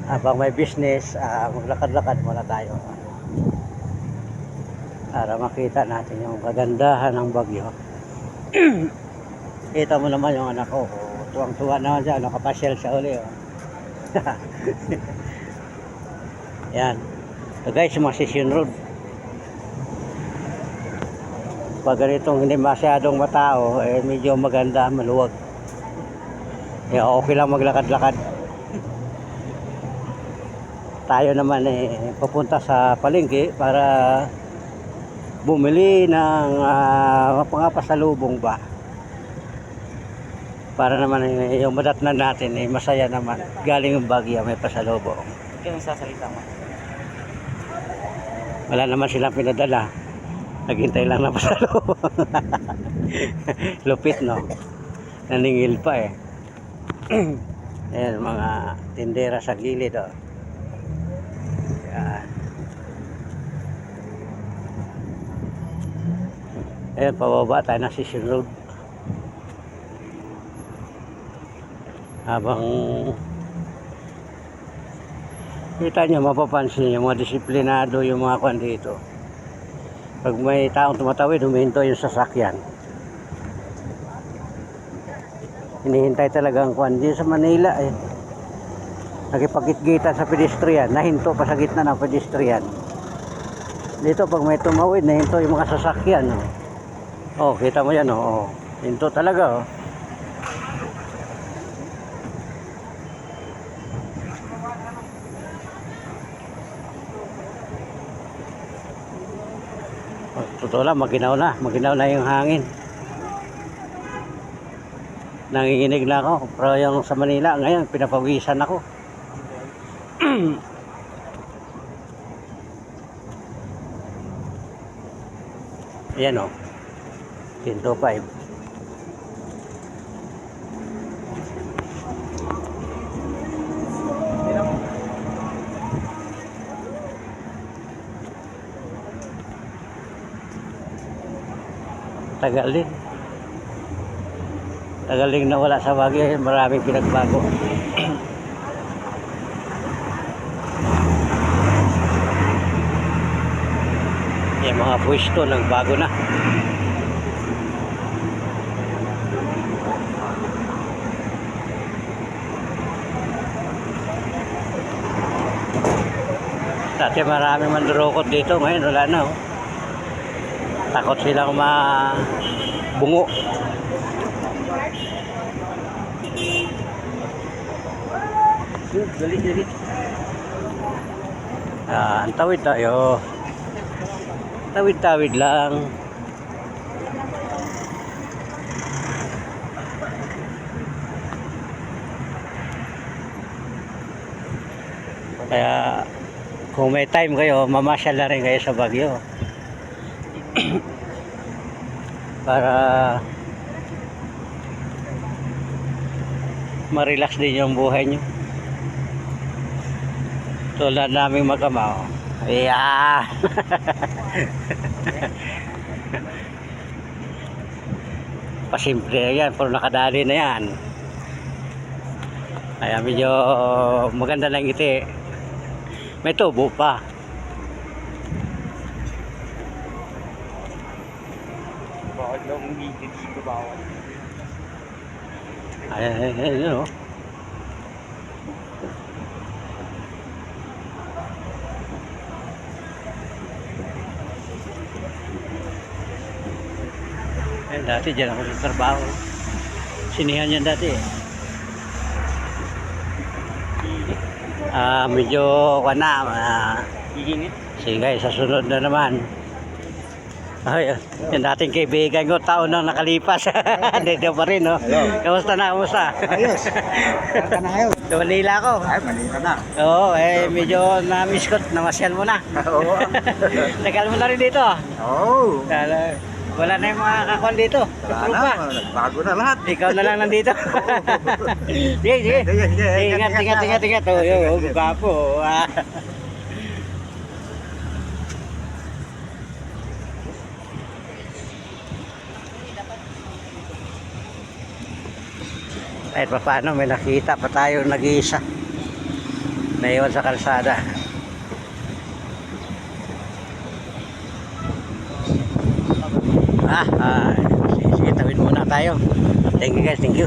Habang may business, maglakad-lakad muna tayo para makita natin yung kagandahan ng Baguio. Kita mo naman yung anak ko, tuwang-tuwa naman siya, nakapasyal siya uli. Yan. So guys, Massisian Road. Pag ganitong hindi masyadong matao, medyo maganda, maluwag. Okay lang maglakad-lakad. Tayo naman papunta sa palengke para bumili ng mga pasalubong ba, para naman yung madatnan natin masaya naman, galing yung Baguio may pasalubong. Kaya sasalita mo. Wala naman silang pinadala, naghintay lang na pasalubong. Lupit, no? Naningil pa ayan, mga tindera sa gilid. Ayan, pababa tayo ng Massisian Road. Habang kita nyo, mapapansin nyo, mga disiplinado yung mga kwan dito. Pag may taong tumatawid, huminto yung sasakyan. Hinihintay talaga ang kwan. Dito sa Manila nakipagkitgitan sa pedestrian, nahinto pa sa gitna ng pedestrian. Dito pag may tumawid, nahinto yung mga sasakyan. Kita mo yan, hinto talaga. Totoo lang, maginaw na yung hangin. Nanginginig na ako, pero yung sa Manila ngayon pinapawisan ako. Ayan 105. Tagal din nawala sa Baguio, maraming pinagbago. Yung mga pwesto nagbago na. Dati maraming mandurukot dito, ngayon wala na. Takot silang mabungo. Galit. Tawid tayo. Tawid lang. Kaya kung may time kayo, mamasyal na rin kayo sa Baguio. Para ma-relax din yung buhay nyo. Tulad naming mag-ama. Pasimple yan, puro nakadali na yan. Kaya medyo maganda lang ngiti. May tubo pa. Bakit lang umigil dito bawal? Ayun. Dati dyan ako sa trabaho. Sinihan yan dati. Medyo sige, sa sunod na naman. Yung dating kaibigan ko, taon nang nakalipas. Dito pa rin, Kamusta na? Ayos. Kaya na ngayon. Sa Manila ako. Ay, Manila na. Medyo na-miss ko. Namasyal mo na. Oo. Tagal mo na rin dito. Oo. Wala na yung mga kakon dito. Wala na, nagbago na lahat. Ikaw na lang nandito. Sige. Ingat. Gwapo. Kahit pa paano may nakita pa tayo nag-iisa. Naiwan sa kalsada. Sige, tawid muna tayo. Thank you guys, thank you.